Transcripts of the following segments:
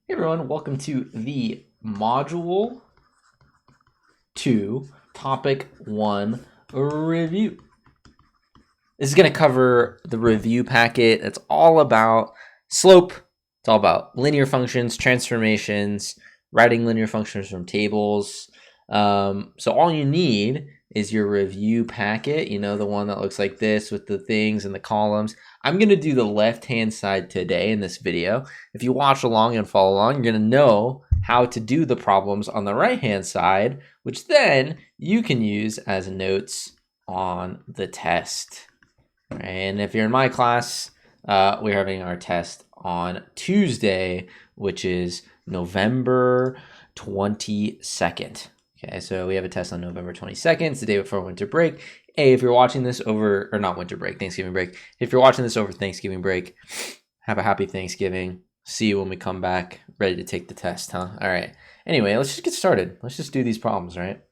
Hey everyone, welcome to the Module 2 Topic 1 review. This is going to cover the review packet. It's all about slope. It's all about linear functions, transformations, writing linear functions from tables. So all you need is your review packet, the one that looks like this with the things and the columns. I'm going to do the left-hand side today in this video. If you watch along and follow along, you're going to know how to do the problems on the right-hand side, which then you can use as notes on the test. And if you're in my class, we're having our test on Tuesday, which is November 22nd. Okay, so we have a test on November 22nd. It's the day before winter break. Hey, if you're watching this over, or not winter break, Thanksgiving break. If you're watching this over Thanksgiving break, have a happy Thanksgiving. See you when we come back, ready to take the test, huh? All right. Anyway, let's just get started. Let's just do these problems, right?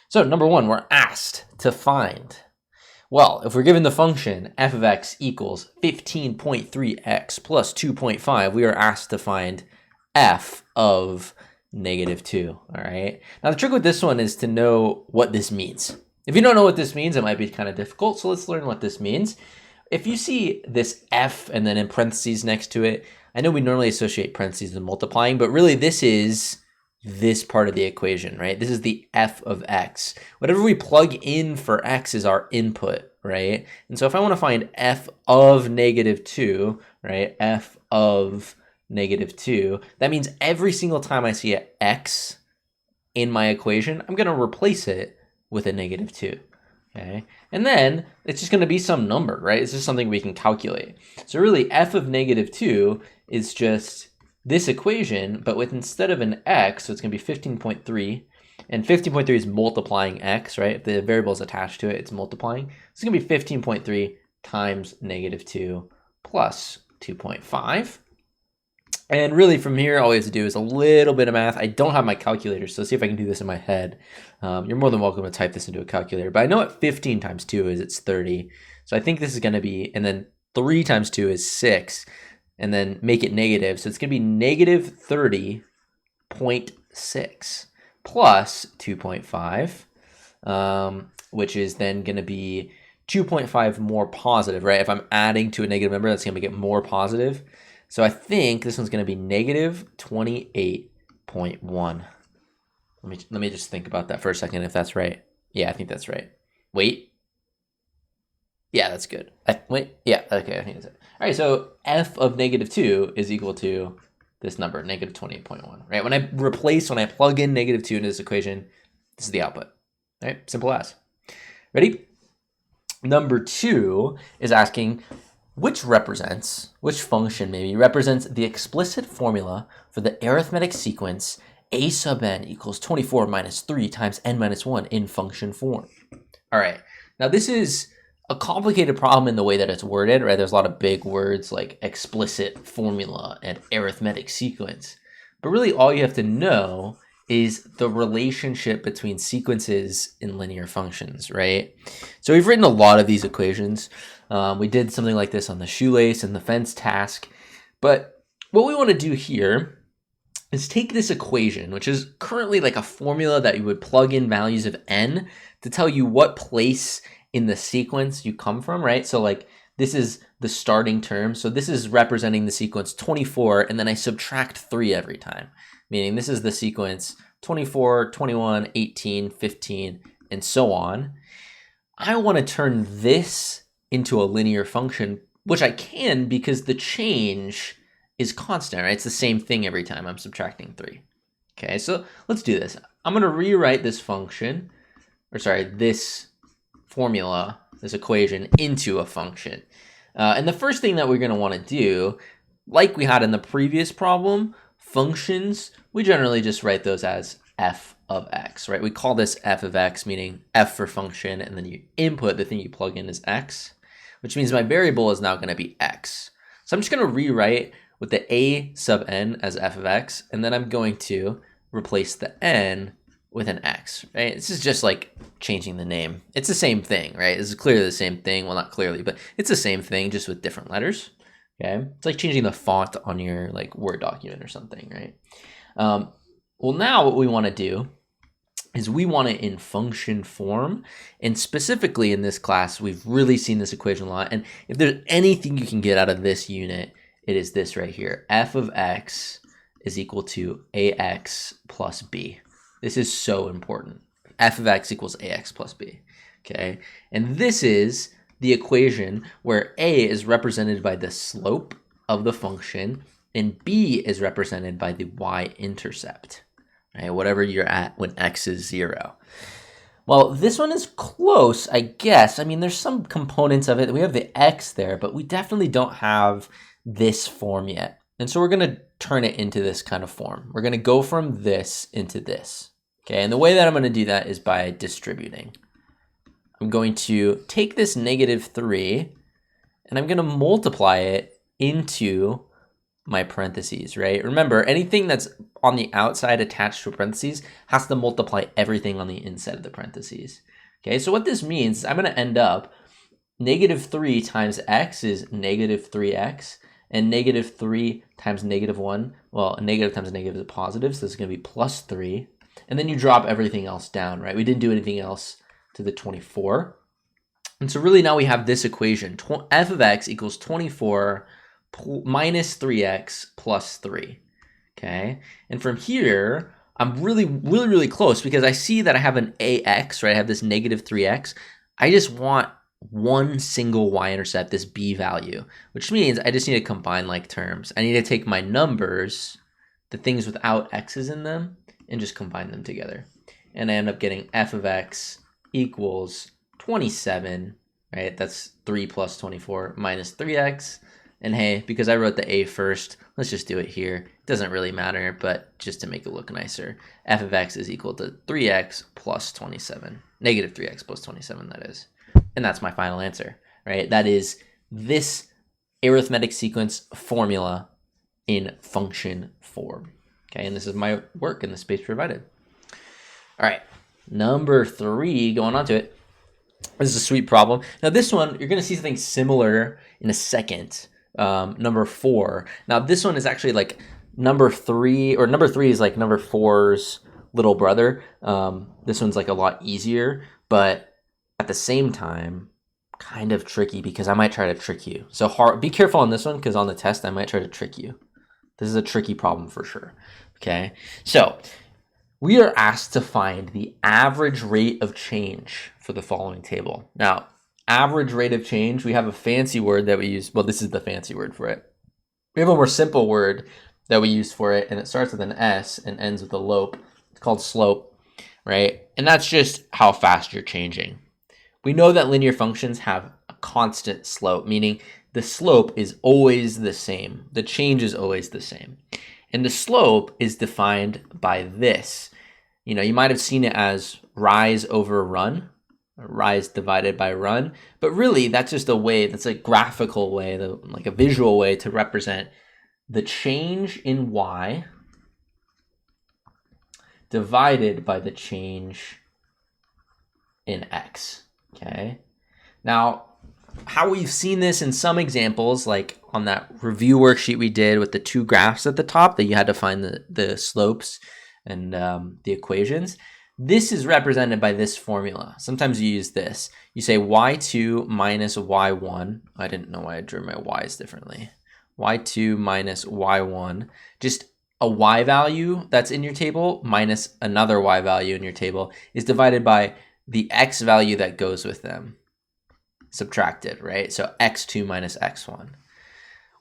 So number one, we're asked to find, well, if we're given the function f of x equals 15.3x plus 2.5, we are asked to find f of -2, all right? Now, the trick with this one is to know what this means. If you don't know what this means, it might be kind of difficult, so let's learn what this means. If you see this f and then in parentheses next to it, I know we normally associate parentheses with multiplying, but really this is this part of the equation, right? This is the f of x. Whatever we plug in for x is our input, right? And so if I want to find f of -2, right, f of -2, that means every single time I see an x in my equation, I'm going to replace it with a -2, okay? And then it's just going to be some number, right? It's just something we can calculate. So really, f of -2 is just this equation, but with instead of an x, so it's going to be 15.3, and 15.3 is multiplying x, right? If the variable is attached to it, it's multiplying. It's going to be 15.3 times -2 plus 2.5. And really from here, all we have to do is a little bit of math. I don't have my calculator, so see if I can do this in my head. You're more than welcome to type this into a calculator, but I know what 15 times 2 is, it's 30. So I think this is going to be, and then 3 times 2 is 6, and then make it negative. So it's going to be -30.6 plus 2.5, which is then going to be 2.5 more positive, right? If I'm adding to a negative number, that's going to make it more positive. So I think this one's going to be -28.1. Let me just think about that for a second if that's right. Yeah, I think that's right. Wait. Yeah, that's good. Wait. Yeah, okay, I think that's it. All right, so f of -2 is equal to this number, -28.1, right? When I plug in -2 into this equation, this is the output, right? Simple as. Ready? Number 2 is asking, which function represents the explicit formula for the arithmetic sequence a sub n equals 24 minus 3 times n minus 1 in function form. All right, now this is a complicated problem in the way that it's worded, right? There's a lot of big words like explicit formula and arithmetic sequence. But really all you have to know is the relationship between sequences in linear functions, right? So we've written a lot of these equations. We did something like this on the shoelace and the fence task. But what we want to do here is take this equation, which is currently like a formula that you would plug in values of n to tell you what place in the sequence you come from, right? So like this is the starting term. So this is representing the sequence 24, and then I subtract 3 every time, meaning this is the sequence 24, 21, 18, 15, and so on. I want to turn this into a linear function, which I can because the change is constant, right? It's the same thing every time I'm subtracting 3. Okay, so let's do this. I'm going to rewrite this function, this formula, this equation, into a function. And the first thing that we're going to want to do, like we had in the previous problem, functions, we generally just write those as f of x, right? We call this f of x, meaning f for function, and then you input, the thing you plug in is x, which means my variable is now going to be x. So I'm just going to rewrite with the a sub n as f of x, and then I'm going to replace the n with an x, right? This is just like changing the name. It's the same thing, right? This is clearly the same thing. Well, not clearly, but it's the same thing, just with different letters. Okay, it's like changing the font on your like Word document or something, right? Well, now what we want to do is we want it in function form. And specifically in this class, we've really seen this equation a lot. And if there's anything you can get out of this unit, it is this right here. F of x is equal to ax plus b. This is so important. F of x equals ax plus b. Okay, and this is the equation where a is represented by the slope of the function and b is represented by the y-intercept. Right, whatever you're at when x is 0. Well, this one is close, I guess. I mean, there's some components of it. We have the x there, but we definitely don't have this form yet. And so we're going to turn it into this kind of form. We're going to go from this into this. Okay, and the way that I'm going to do that is by distributing. I'm going to take this -3 and I'm going to multiply it into my parentheses, right? Remember, anything that's on the outside attached to a parentheses has to multiply everything on the inside of the parentheses. Okay, so what this means is I'm going to end up -3 times x is -3x, and -3 times -1, well, a negative times a negative is a positive, so this is going to be +3. And then you drop everything else down, right? We didn't do anything else to the 24. And so really now we have this equation, f of x equals 24 minus 3x plus 3, okay? And from here, I'm really close because I see that I have an ax, right? I have this -3x. I just want one single y-intercept, this b value, which means I just need to combine like terms. I need to take my numbers, the things without x's in them, and just combine them together. And I end up getting f of x equals 27, right? That's 3 plus 24 minus 3x. And hey, because I wrote the a first, let's just do it here. It doesn't really matter, but just to make it look nicer, f of x is equal to 3x plus 27. Negative 3x plus 27, that is. And that's my final answer, right? That is this arithmetic sequence formula in function form. Okay, and this is my work in the space provided. All right, number 3, going on to it. This is a sweet problem. Now this one, you're going to see something similar in a second. Number 4. Now this one is actually like number 3 is like number 4's little brother. This one's like a lot easier, but at the same time, kind of tricky because I might try to trick you. So be careful on this one because on the test, I might try to trick you. This is a tricky problem for sure. Okay, so we are asked to find the average rate of change for the following table. Now, average rate of change, we have a fancy word that we use. Well, this is the fancy word for it. We have a more simple word that we use for it, and it starts with an S and ends with a lope. It's called slope, right? And that's just how fast you're changing. We know that linear functions have a constant slope, meaning the slope is always the same. The change is always the same. And the slope is defined by this. You know, you might have seen it as rise over run, rise divided by run, but really that's just a way, that's a graphical way, like a visual way to represent the change in y divided by the change in x, okay? Now, how we've seen this in some examples, like on that review worksheet we did with the 2 graphs at the top that you had to find the slopes and the equations, this is represented by this formula. Sometimes you use this. You say y2 minus y1. I didn't know why I drew my y's differently. y2 minus y1, just a y value that's in your table minus another y value in your table is divided by the x value that goes with them. Subtracted, right? So x2 minus x1.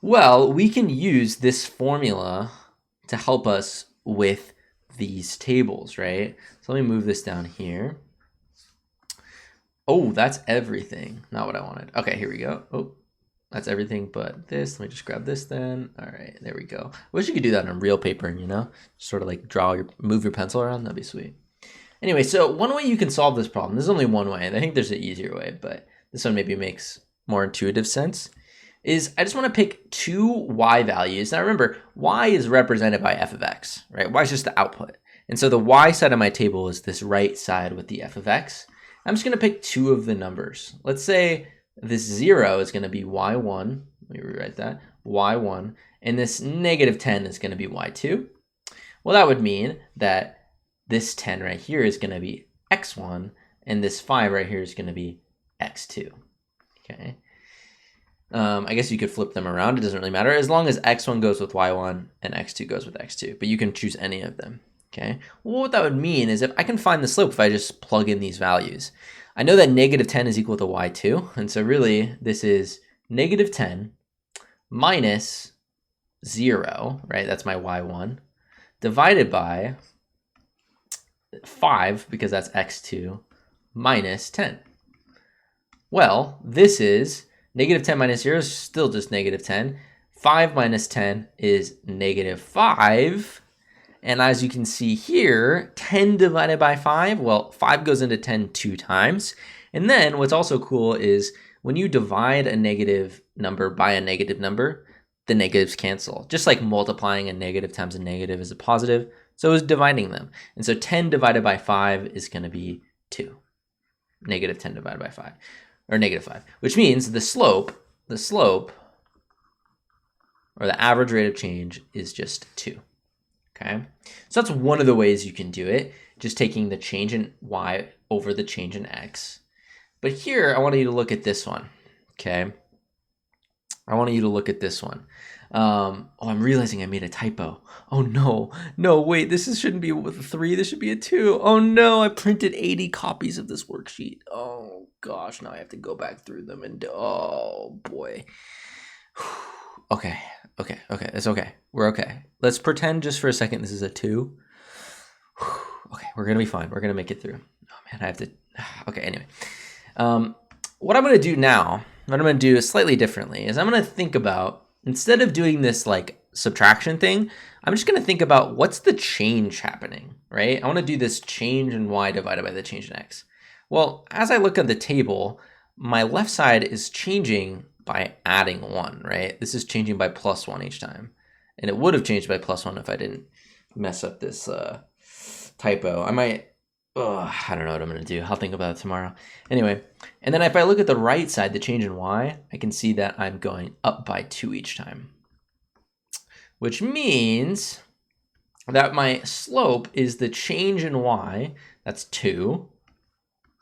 Well, we can use this formula to help us with these tables, right? So let me move this down here. Oh, that's everything. Not what I wanted. Okay, here we go. Oh, that's everything but this. Let me just grab this then. All right, there we go. I wish you could do that on real paper, you know? Sort of like move your pencil around. That'd be sweet. Anyway, so one way you can solve this problem, there's only one way, and I think there's an easier way, but this one maybe makes more intuitive sense, is I just want to pick 2 y values. Now remember, y is represented by f of x, right? Y is just the output. And so the y side of my table is this right side with the f of x. I'm just going to pick 2 of the numbers. Let's say this 0 is going to be y1, Let me rewrite that. Y1. And this negative 10 is going to be Y2. Well, that would mean that this 10 right here is going to be X1, and this 5 right here is going to be X2. Okay. I guess you could flip them around. It doesn't really matter as long as X1 goes with Y1 and X2 goes with X2, but you can choose any of them. Okay. Well, what that would mean is if I can find the slope if I just plug in these values. I know that negative 10 is equal to Y2, and so really this is negative 10 minus 0, right? That's my Y1, divided by 5, because that's X2, minus 10. Well, this is negative 10 minus 0 is still just negative 10. 5 minus 10 is negative 5. And as you can see here, 10 divided by 5, well, 5 goes into 10 2 times. And then what's also cool is when you divide a negative number by a negative number, the negatives cancel. Just like multiplying a negative times a negative is a positive, so is dividing them. And so 10 divided by 5 is going to be 2. Negative 10 divided by 5, or negative 5, which means the slope, or the average rate of change is just 2. Okay, so that's one of the ways you can do it, just taking the change in y over the change in x. But here, I want you to look at this one, okay? I want you to look at this one. Oh, I'm realizing I made a typo. Oh no, wait, shouldn't be with a 3, this should be a 2. Oh no, I printed 80 copies of this worksheet. Oh gosh, now I have to go back through them and, oh boy. Okay, it's okay. We're okay. Let's pretend just for a second this is a 2. Okay, we're gonna be fine. We're gonna make it through. Oh man, I have to, okay, anyway. What I'm gonna do now, what I'm gonna do slightly differently is I'm gonna think about, instead of doing this like subtraction thing, I'm just gonna think about what's the change happening, right? I wanna do this change in y divided by the change in x. Well, as I look at the table, my left side is changing by adding 1, right? This is changing by plus 1 each time. And it would have changed by plus 1 if I didn't mess up this typo. I don't know what I'm going to do. I'll think about it tomorrow. Anyway, and then if I look at the right side, the change in y, I can see that I'm going up by 2 each time. Which means that my slope is the change in y, that's 2,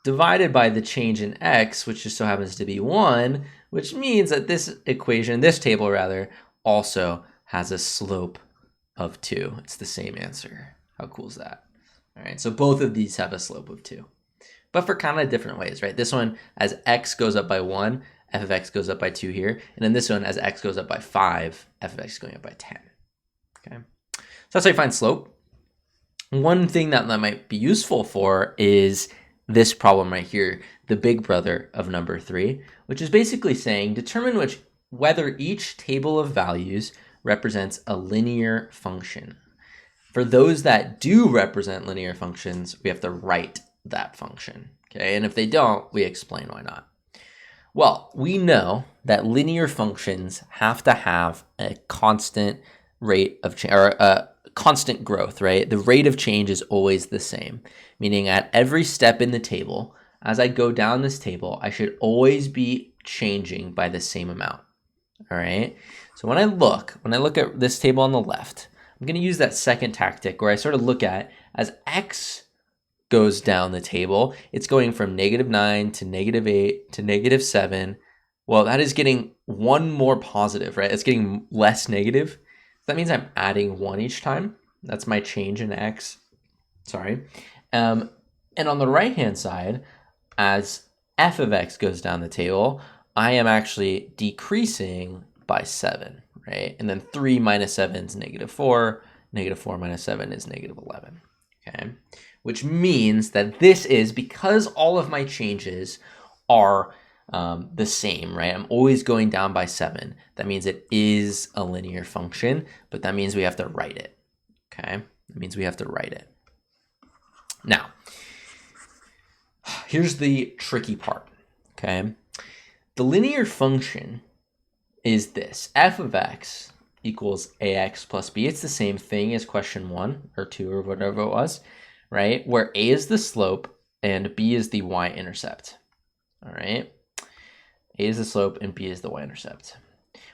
divided by the change in x, which just so happens to be 1, which means that this equation, this table rather, also has a slope of 2. It's the same answer. How cool is that? All right, so both of these have a slope of 2, but for kind of different ways, right? This one, as x goes up by 1, f of x goes up by 2 here, and then this one, as x goes up by 5, f of x is going up by 10. Okay, so that's how you find slope. One thing that might be useful for is this problem right here, the big brother of number 3, which is basically saying determine whether each table of values represents a linear function. For those that do represent linear functions, we have to write that function, okay? And if they don't, we explain why not. Well, we know that linear functions have to have a constant rate of change, or a constant growth, right? The rate of change is always the same, meaning at every step in the table, as I go down this table, I should always be changing by the same amount, all right? So when I look at this table on the left, I'm going to use that second tactic where I sort of look at, as x goes down the table, it's going from -9 to -8 to -7. Well, that is getting one more positive, right? It's getting less negative. That means I'm adding 1 each time. That's my change in x. Sorry. And on the right-hand side, as f of x goes down the table, I am actually decreasing by 7, right? And then 3 minus 7 is -4. -4 minus 7 is -11, okay? Which means that this is, because all of my changes are the same, right? I'm always going down by 7. That means it is a linear function, but that means we have to write it, okay? That means we have to write it. Now, here's the tricky part, okay? The linear function is this: f of x equals ax plus b. It's the same thing as question 1 or 2 or whatever it was, right? Where a is the slope and b is the y-intercept, all right? A is the slope and b is the y-intercept.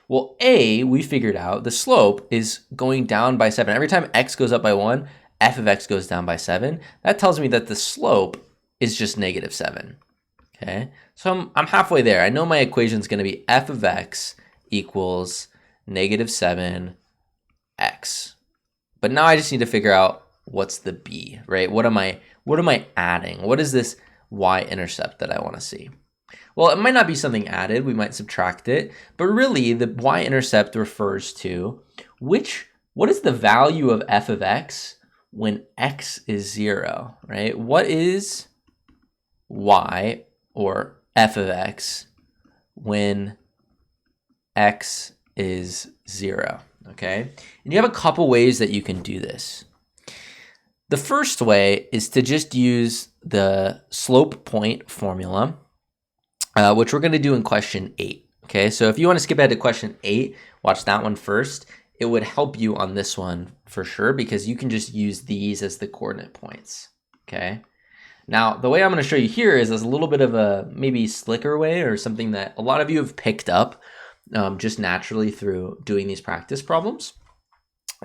Well, A, we figured out the slope is going down by 7. Every time x goes up by 1, f of x goes down by 7. That tells me that the slope is just negative 7. Okay, so I'm halfway there. I know my equation is going to be f of x equals negative 7x. But now I just need to figure out what's the b, right? What am I adding? What is this y-intercept that I want to see? Well, it might not be something added. We might subtract it. But really, the y-intercept refers to what is the value of f of x when x is 0, right? What is y or f of x when x is 0, okay? And you have a couple ways that you can do this. The first way is to just use the slope point formula, which we're going to do in question 8, okay? So if you want to skip ahead to question 8, watch that one first. It would help you on this one for sure because you can just use these as the coordinate points, okay? Now, the way I'm going to show you here is a little bit of a maybe slicker way or something that a lot of you have picked up just naturally through doing these practice problems.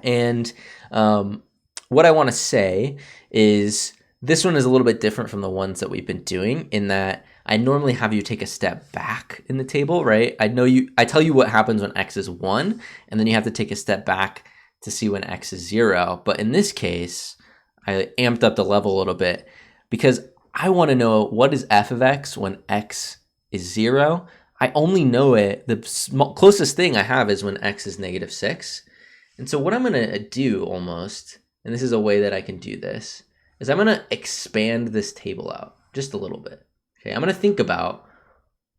And what I want to say is this one is a little bit different from the ones that we've been doing in that I normally have you take a step back in the table, right? I tell you what happens when x is 1, and then you have to take a step back to see when x is 0. But in this case, I amped up the level a little bit because I want to know what is f of x when x is 0. I only know it, the closest thing I have is when x is negative 6. And so what I'm going to do almost, and this is a way that I can do this, is I'm going to expand this table out just a little bit. Okay, I'm going to think about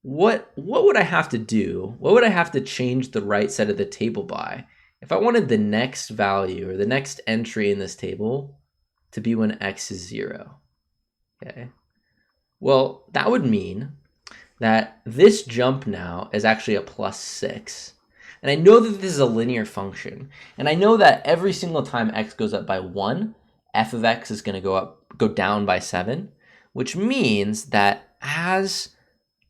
what would I have to do? What would I have to change the right side of the table by if I wanted the next value or the next entry in this table to be when x is 0? Okay, well, that would mean that this jump now is actually a plus 6. And I know that this is a linear function. And I know that every single time x goes up by 1, f of x is going to go down by 7, which means that as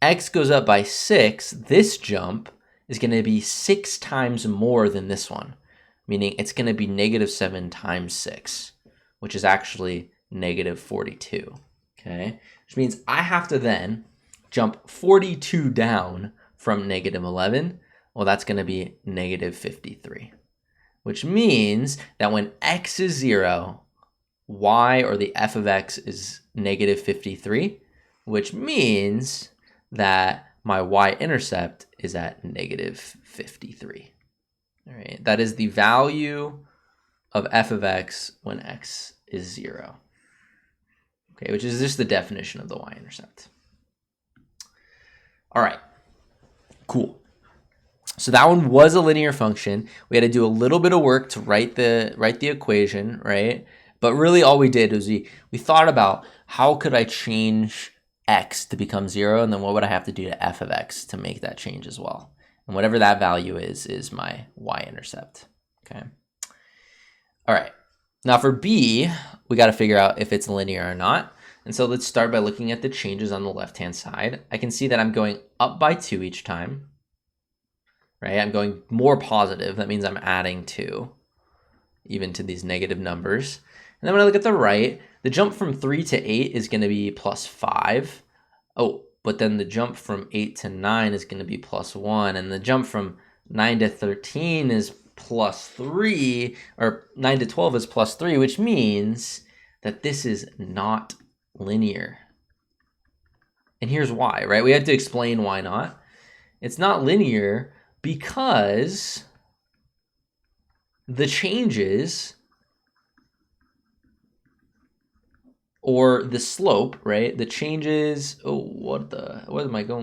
x goes up by 6, this jump is going to be 6 times more than this one, meaning it's going to be negative 7 times 6, which is actually negative 42. Okay, which means I have to then jump 42 down from negative 11. Well, that's going to be negative 53, which means that when x is 0, y or the f of x is negative 53, which means that my y-intercept is at negative 53. All right, that is the value of f of x when x is 0. Okay, which is just the definition of the y-intercept. All right, cool. So that one was a linear function. We had to do a little bit of work to write the equation, right? But really all we did was we thought about how could I change x to become 0, and then what would I have to do to f of x to make that change as well. And whatever that value is my y-intercept, okay? All right, now for b, we got to figure out if it's linear or not. And so let's start by looking at the changes on the left-hand side. I can see that I'm going up by 2 each time, right? I'm going more positive. That means I'm adding 2, even to these negative numbers. And then when I look at the right, the jump from 3 to 8 is going to be plus 5. Oh, but then the jump from 8 to 9 is going to be plus 1. And the jump from 9 to 13 is plus 3, or 9 to 12 is plus 3, which means that this is not linear. And here's why, right? We have to explain why not. It's not linear because the changes or the slope, right? The changes, what's going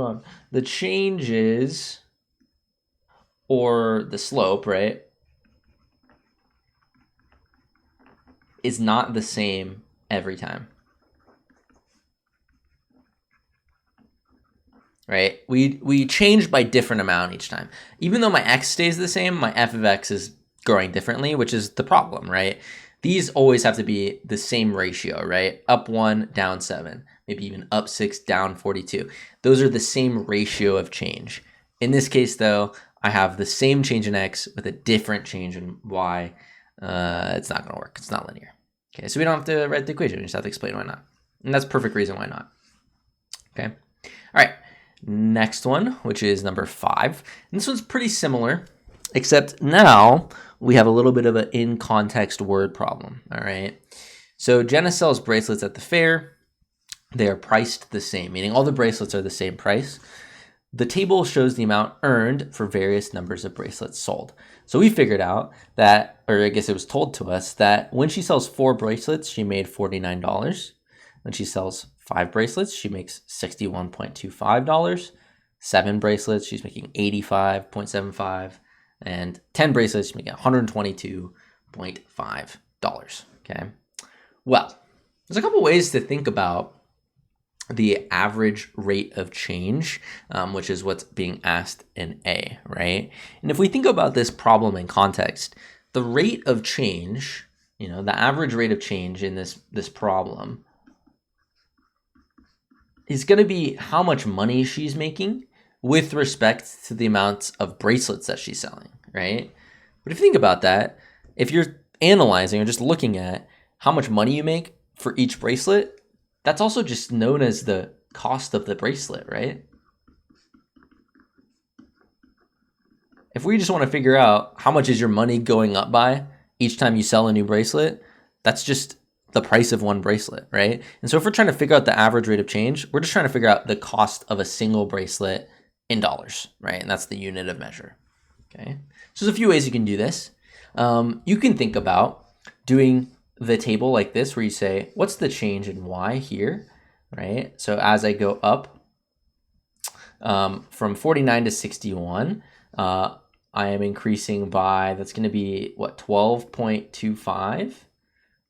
on? The changes or the slope, right, is not the same every time. Right? We change by different amount each time. Even though my x stays the same, my f of x is growing differently, which is the problem, right? These always have to be the same ratio, right? Up 1, down 7, maybe even up 6, down 42. Those are the same ratio of change. In this case, though, I have the same change in X with a different change in Y. It's not going to work. It's not linear. Okay, so we don't have to write the equation. We just have to explain why not. And that's perfect reason why not. Okay. All right. Next one, which is number 5. And this one's pretty similar, except now we have a little bit of an in-context word problem. All right. So Jenna sells bracelets at the fair. They are priced the same, meaning all the bracelets are the same price. The table shows the amount earned for various numbers of bracelets sold. So we figured out that, or I guess it was told to us, that when she sells 4 bracelets, she made $49. When she sells 5 bracelets, she makes $61.25. 7 bracelets, she's making $85.75. And 10 bracelets, she's making $122.5. Okay. Well, there's a couple ways to think about the average rate of change, which is what's being asked in A, right? And if we think about this problem in context, the rate of change, the average rate of change in this problem is going to be how much money she's making with respect to the amounts of bracelets that she's selling, right? But if you think about that, if you're analyzing or just looking at how much money you make for each bracelet, that's also just known as the cost of the bracelet, right? If we just want to figure out how much is your money going up by each time you sell a new bracelet, that's just the price of one bracelet, right? And so if we're trying to figure out the average rate of change, we're just trying to figure out the cost of a single bracelet in dollars, right? And that's the unit of measure, okay? So there's a few ways you can do this. You can think about doing the table like this, where you say, what's the change in Y here, right? So as I go up from 49 to 61, I am increasing by, that's going to be what, $12.25.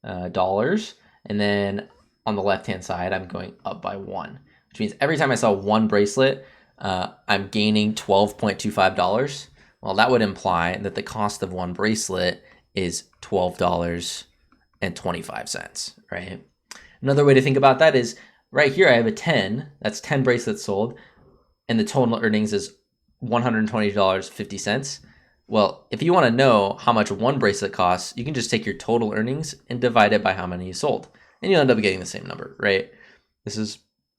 And then on the left-hand side, I'm going up by 1, which means every time I sell one bracelet, I'm gaining $12.25. Well, that would imply that the cost of one bracelet is $12.25, right? Another way to think about that is right here, I have a 10, that's 10 bracelets sold, and the total earnings is $120.50. Well, if you want to know how much one bracelet costs, you can just take your total earnings and divide it by how many you sold, and you'll end up getting the same number, right? This is,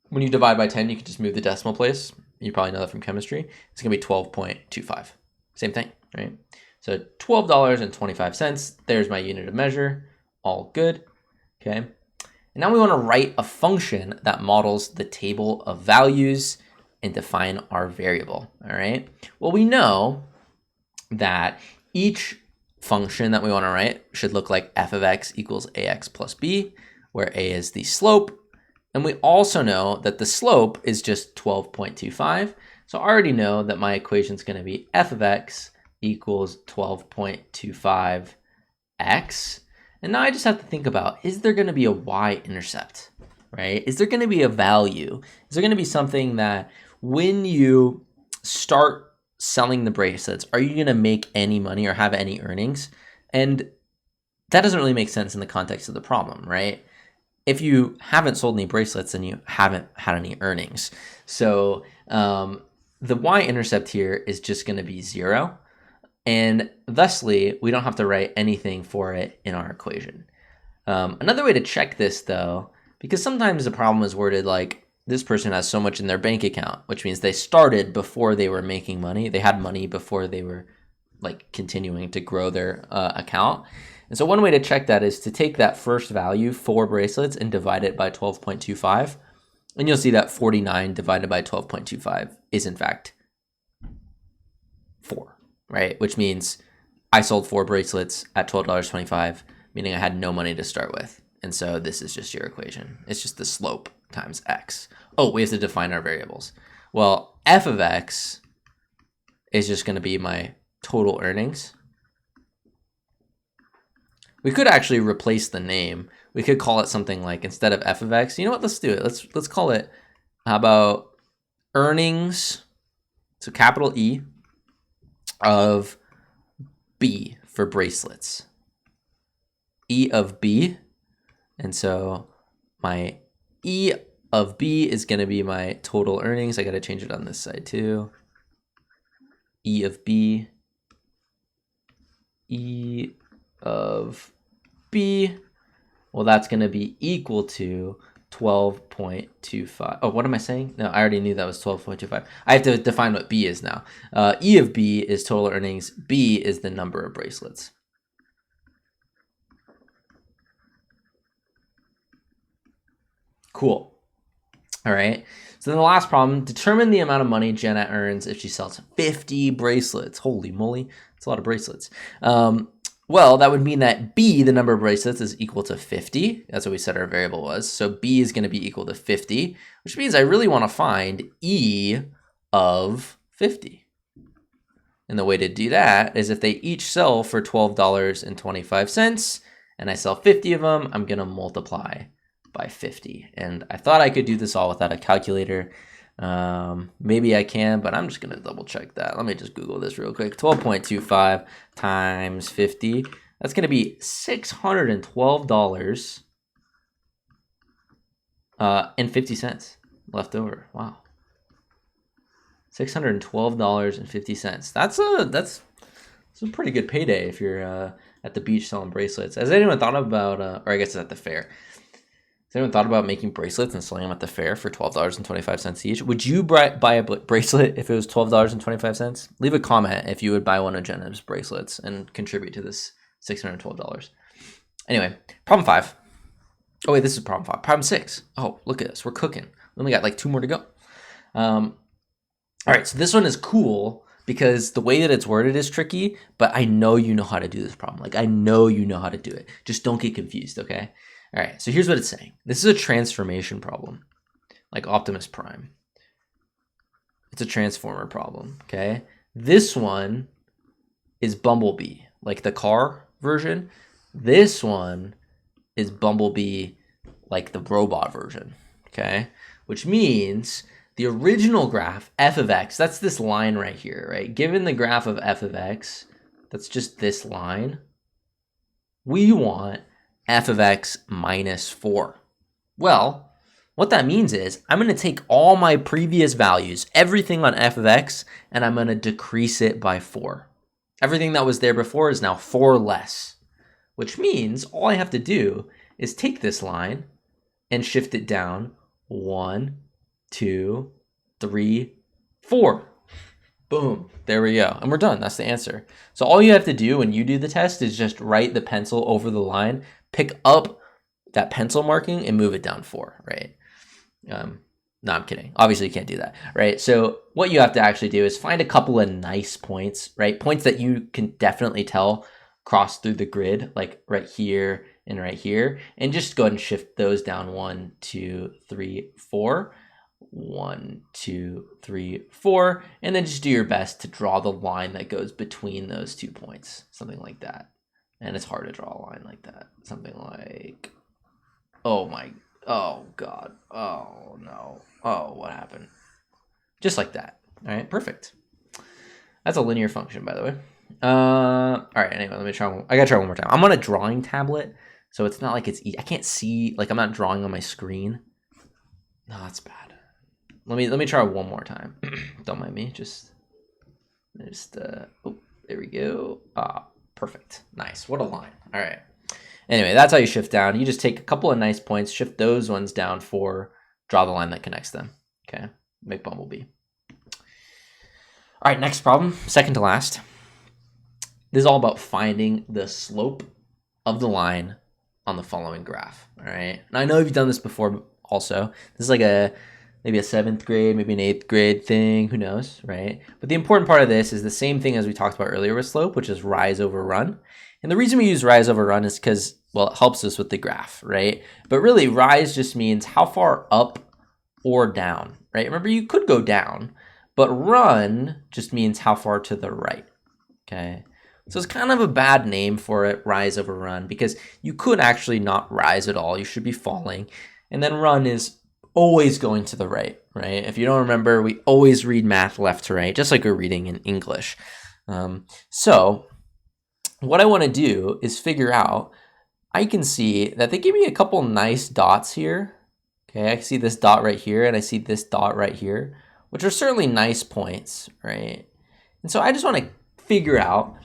when you divide by 10, you can just move the decimal place. You probably know that from chemistry. It's going to be 12.25. Same thing, right? So $12.25, there's my unit of measure. All good, okay? And now we want to write a function that models the table of values and define our variable, all right? Well, we know that each function that we want to write should look like f of x equals ax plus b, where a is the slope. And we also know that the slope is just 12.25. So I already know that my equation is going to be f of x equals 12.25x. And now I just have to think about, is there going to be a y-intercept, right? Is there going to be a value? Is there going to be something that when you start selling the bracelets, are you going to make any money or have any earnings? And that doesn't really make sense in the context of the problem, right? If you haven't sold any bracelets, then you haven't had any earnings. So the y-intercept here is just going to be 0. And thusly, we don't have to write anything for it in our equation. Another way to check this, though, because sometimes the problem is worded like this person has so much in their bank account, which means they started before they were making money. They had money before they were like continuing to grow their account. And so one way to check that is to take that first value, 4 bracelets, and divide it by 12.25. And you'll see that 49 divided by 12.25 is in fact 4. Right? Which means I sold 4 bracelets at $12.25, meaning I had no money to start with. And so this is just your equation. It's just the slope times x. Oh, we have to define our variables. Well, f of x is just going to be my total earnings. We could actually replace the name. We could call it something like, instead of f of x, you know what? Let's do it. Let's call it, how about earnings, so capital E, of B for bracelets. E of B. And so my E of B is going to be my total earnings. I got to change it on this side too. E of B, E of B, well, that's going to be equal to 12.25. Oh, what am I saying? No, I already knew that was 12.25. I have to define what B is now. E of B is total earnings. B is the number of bracelets. Cool. All right. So then the last problem, determine the amount of money Jenna earns if she sells 50 bracelets. Holy moly, it's a lot of bracelets. Well, that would mean that B, the number of bracelets, is equal to 50. That's what we said our variable was. So B is going to be equal to 50, which means I really want to find E of 50. And the way to do that is if they each sell for $12.25 and I sell 50 of them, I'm going to multiply by 50. And I thought I could do this all without a calculator. Maybe I can, but I'm just going to double check that. Let me just Google this real quick. 12.25 times 50. That's going to be $612 and 50 cents left over. Wow. $612.50. That's a pretty good payday if you're at the beach selling bracelets. Has anyone thought about, or I guess it's at the fair. Has anyone thought about making bracelets and selling them at the fair for $12.25 each? Would you buy a bracelet if it was $12.25? Leave a comment if you would buy one of Jenna's bracelets and contribute to this $612. Anyway, problem 5. Oh wait, this is problem 5. Problem 6. Oh, look at this. We're cooking. Then we got like 2 more to go. All right, so this one is cool because the way that it's worded is tricky, but I know you know how to do this problem. Like I know you know how to do it. Just don't get confused, okay? All right, so here's what it's saying. This is a transformation problem, like Optimus Prime. It's a transformer problem, okay? This one is Bumblebee, like the car version. This one is Bumblebee, like the robot version, okay? Which means the original graph, f of x, that's this line right here, right? Given the graph of f of x, that's just this line. We want f of x minus 4. Well, what that means is I'm going to take all my previous values, everything on f of x, and I'm going to decrease it by 4. Everything that was there before is now 4 less, which means all I have to do is take this line and shift it down 1, 2, 3, 4. Boom, there we go. And we're done. That's the answer. So all you have to do when you do the test is just write the pencil over the line, pick up that pencil marking and move it down 4, right? No, I'm kidding. Obviously, you can't do that, right? So what you have to actually do is find a couple of nice points, right? Points that you can definitely tell cross through the grid, like right here and right here, and just go ahead and shift those down 1, 2, 3, 4. 1, 2, 3, 4, and then just do your best to draw the line that goes between those 2 points, something like that. And it's hard to draw a line like that. Something like, oh God, oh no, oh, what happened? Just like that. All right, perfect. That's a linear function, by the way. All right, anyway, let me try. I gotta try one more time. I'm on a drawing tablet, so it's not like it's I can't see, like I'm not drawing on my screen. No, that's bad. Let me try one more time. Don't mind me. Just oh, there we go. Perfect. Nice. What a line. All right. Anyway, that's how you shift down. You just take a couple of nice points, shift those ones down 4, draw the line that connects them. Okay. Make Bumblebee. All right, next problem, second to last. This is all about finding the slope of the line on the following graph. All right. And I know you've done this before also. This is like maybe a 7th grade, maybe an 8th grade thing, who knows, right? But the important part of this is the same thing as we talked about earlier with slope, which is rise over run. And the reason we use rise over run is because, well, it helps us with the graph, right? But really, rise just means how far up or down, right? Remember, you could go down, but run just means how far to the right, okay? So it's kind of a bad name for it, rise over run, because you could actually not rise at all. You should be falling. And then run is always going to the right, right? If you don't remember, we always read math left to right, just like we're reading in English. So what I want to do is figure out, I can see that they give me a couple nice dots here. Okay, I can see this dot right here, and I see this dot right here, which are certainly nice points, right? And so I just want to figure out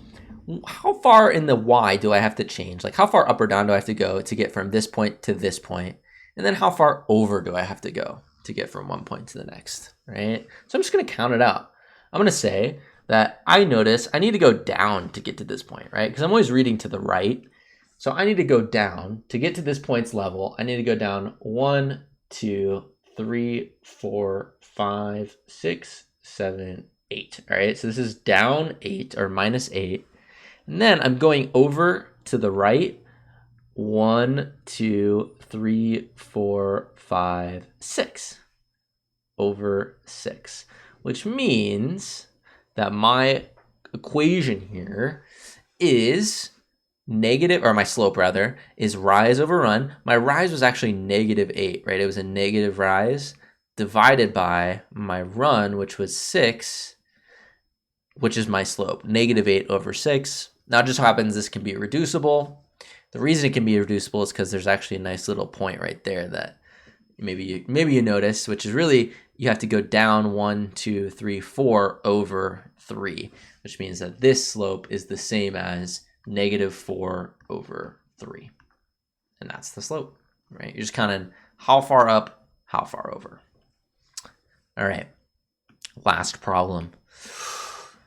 how far in the y do I have to change? Like how far up or down do I have to go to get from this point to this point? And then how far over do I have to go to get from one point to the next, right? So I'm just going to count it out. I'm going to say that I notice I need to go down to get to this point, right? Because I'm always reading to the right. So I need to go down to get to this point's level. I need to go down 1, 2, 3, 4, 5, 6, 7, 8. All right, so this is down 8 or minus 8. And then I'm going over to the right. 1, 2, 3, 4, 5, 6. Over 6. Which means that my equation here is negative, or my slope rather, is rise over run. My rise was actually -8, right? It was a negative rise divided by my run, which was 6, which is my slope, -8 over 6. Now it just happens this can be reducible. The reason it can be reducible is because there's actually a nice little point right there that maybe you notice, which is really you have to go down 1, 2, 3, 4 over 3, which means that this slope is the same as -4 over 3. And that's the slope, right? You're just counting how far up, how far over. All right, last problem.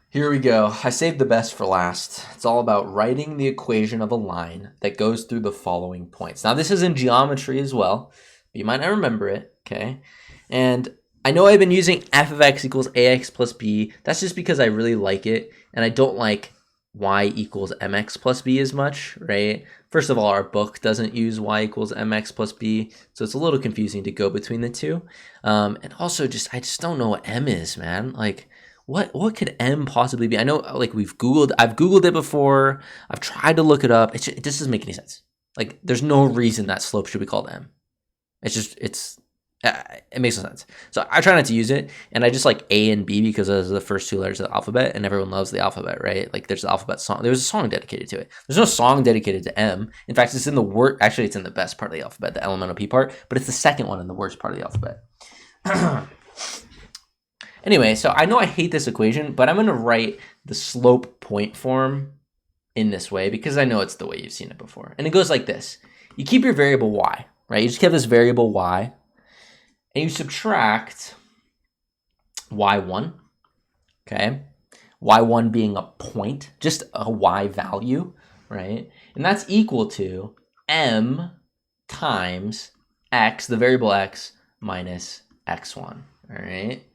Here we go. I saved the best for last. It's all about writing the equation of a line that goes through the following points. Now, this is in geometry as well. But you might not remember it, okay? And I know I've been using f of x equals ax plus b. That's just because I really like it, and I don't like y equals mx plus b as much, right? First of all, our book doesn't use y equals mx plus b, so it's a little confusing to go between the two. And also, I just don't know what m is, man. Like, what could m possibly be? I know, like, I've Googled it before. I've tried to look it up. It just doesn't make any sense. Like, there's no reason that slope should be called m. It makes no sense. So I try not to use it, and I just like A and B because those are the first 2 letters of the alphabet, and everyone loves the alphabet, right? Like there's the alphabet song. There's a song dedicated to it. There's no song dedicated to M. In fact, it's in the worst. Actually, it's in the best part of the alphabet, the elemental P part, but it's the second one in the worst part of the alphabet. Anyway, so I know I hate this equation, but I'm going to write the slope point form in this way because I know it's the way you've seen it before. And it goes like this. You keep your variable y, right? You just keep this variable y, and you subtract y1, okay? y1 being a point, just a y value, right? And that's equal to m times x, the variable x, minus x1, all right?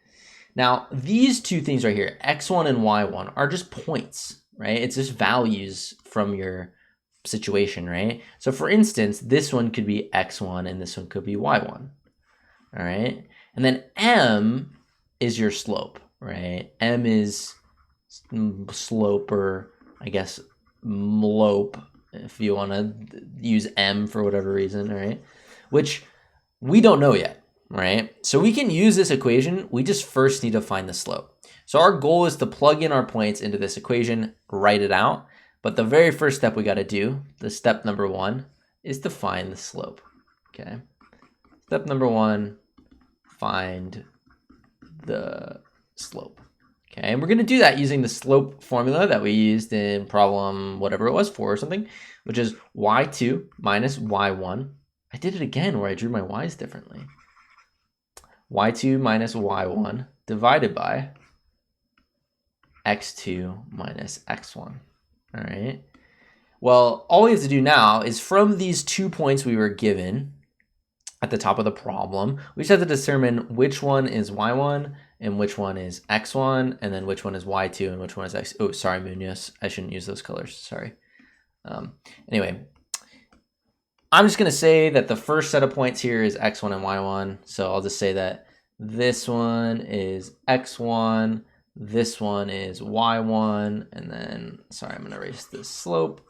Now, these two things right here, x1 and y1, are just points, right? It's just values from your situation, right? So for instance, this one could be x1 and this one could be y1, all right? And then m is your slope, right? M is slope, or I guess mlope, if you want to use m for whatever reason, all right? Which we don't know yet, right? So we can use this equation. We just first need to find the slope. So our goal is to plug in our points into this equation, write it out. But the very first step we got to do, the step number 1, is to find the slope, okay? Step number 1, find the slope, okay? And we're going to do that using the slope formula that we used in problem whatever it was, 4 or something, which is y2 minus y1. I did it again where I drew my y's differently. y2 minus y1 divided by x2 minus x1. All right. Well, all we have to do now is from these 2 points we were given at the top of the problem, we just have to determine which one is y1 and which one is x1, and then which one is y2 and which one is x. Oh, sorry, Munoz. I shouldn't use those colors. Sorry. Anyway, I'm just going to say that the first set of points here is x1 and y1. So I'll just say that this one is x1, this one is y1, and then, sorry, I'm going to erase this slope.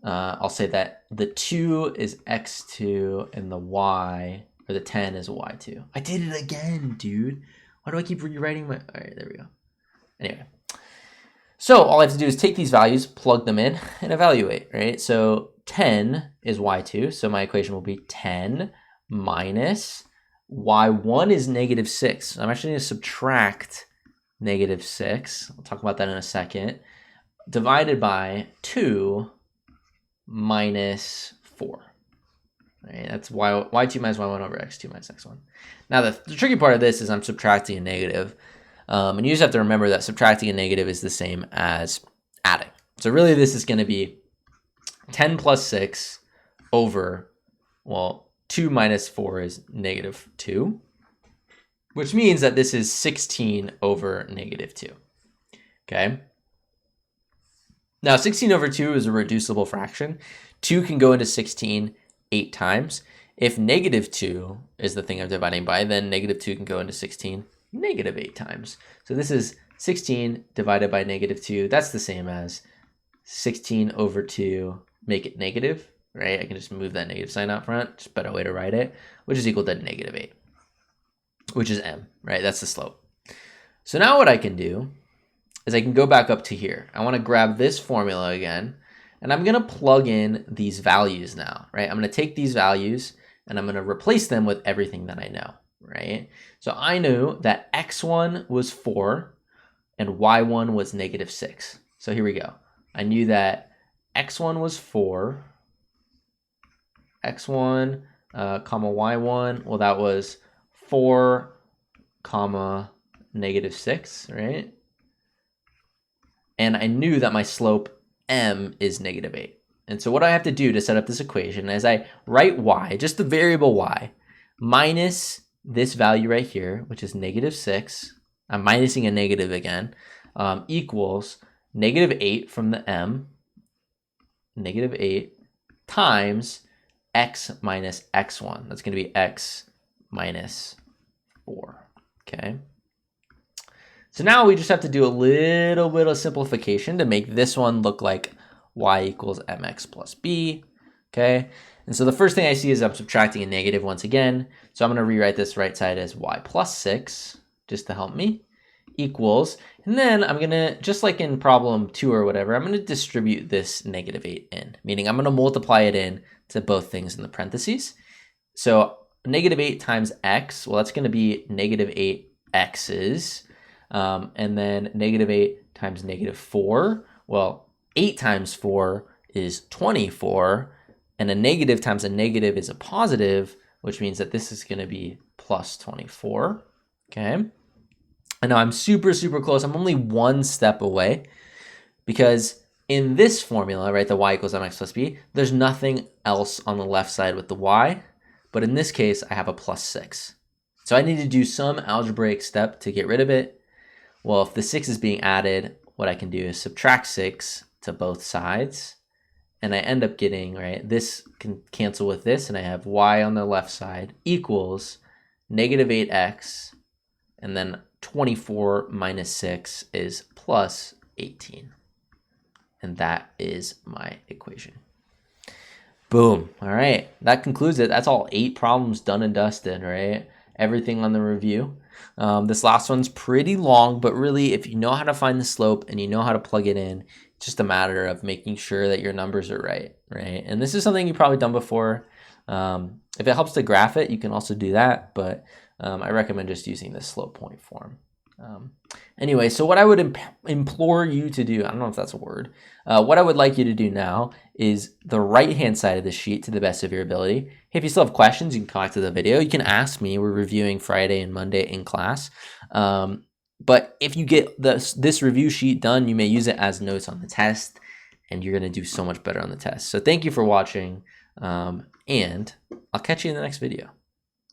I'll say that the 2 is x2 and the y, or the 10 is y2. I did it again, dude. Why do I keep rewriting my... All right, there we go. Anyway. So all I have to do is take these values, plug them in, and evaluate, right? So 10 is y2, so my equation will be 10 minus y1 is -6. So I'm actually going to subtract negative 6, I'll talk about that in a second, divided by 2 minus 4. Right? That's y2 minus y1 over x2 minus x1. Now, the tricky part of this is I'm subtracting a negative. And you just have to remember that subtracting a negative is the same as adding. So really, this is going to be 10 plus 6 over, well, 2 minus 4 is negative 2, which means that this is 16 over negative 2. Okay. Now, 16 over 2 is a reducible fraction. 2 can go into 16 8 times. If negative 2 is the thing I'm dividing by, then negative 2 can go into 16 negative 8 times. So this is 16 divided by negative 2. That's the same as 16 over 2, make it negative, right? I can just move that negative sign out front. Just a better way to write it, which is equal to negative 8, which is m, right? That's the slope. So now what I can do is I can go back up to here. I want to grab this formula again, and I'm going to plug in these values now, right? I'm going to take these values and I'm going to replace them with everything that I know, right? So I knew that x1 was 4 and y1 was negative 6. So here we go. I knew that x1 was 4, x1, comma y1, well, that was 4, comma, negative 6, right? And I knew that my slope m is negative 8. And so what I have to do to set up this equation is I write y, just the variable y, minus this value right here, which is negative 6. I'm minusing a negative again, equals negative 8 from the m, negative 8, times x minus x1. That's going to be x minus 4, okay? So now we just have to do a little bit of simplification to make this one look like y equals mx plus b, okay? And so the first thing I see is I'm subtracting a negative once again. So I'm going to rewrite this right side as y plus 6, just to help me, equals, and then I'm going to, just like in problem 2 or whatever, I'm going to distribute this negative 8 in, meaning I'm going to multiply it in to both things in the parentheses. So negative 8 times x, well, that's going to be negative 8 x's. And then negative 8 times negative 4, well, 8 times 4 is 24, and a negative times a negative is a positive, which means that this is going to be plus 24, okay? And now I'm super, super close. I'm only one step away, because in this formula, right, the y equals mx plus b, there's nothing else on the left side with the y, but in this case, I have a plus 6. So I need to do some algebraic step to get rid of it. Well, if the 6 is being added, what I can do is subtract 6 to both sides, and I end up getting, right, this can cancel with this, and I have y on the left side equals negative 8x, and then 24 minus 6 is plus 18. And that is my equation. Boom. All right, that concludes it. That's all 8 problems done and dusted, right? Everything on the review. This last one's pretty long, but really, if you know how to find the slope and you know how to plug it in, it's just a matter of making sure that your numbers are right? And this is something you've probably done before. If it helps to graph it, you can also do that, but I recommend just using the slope point form. Anyway, so what I would implore you to do, I don't know if that's a word, what I would like you to do now is the right-hand side of the sheet to the best of your ability. Hey, if you still have questions, you can come back to the video. You can ask me. We're reviewing Friday and Monday in class. But if you get this review sheet done, you may use it as notes on the test, and you're going to do so much better on the test. So thank you for watching, and I'll catch you in the next video.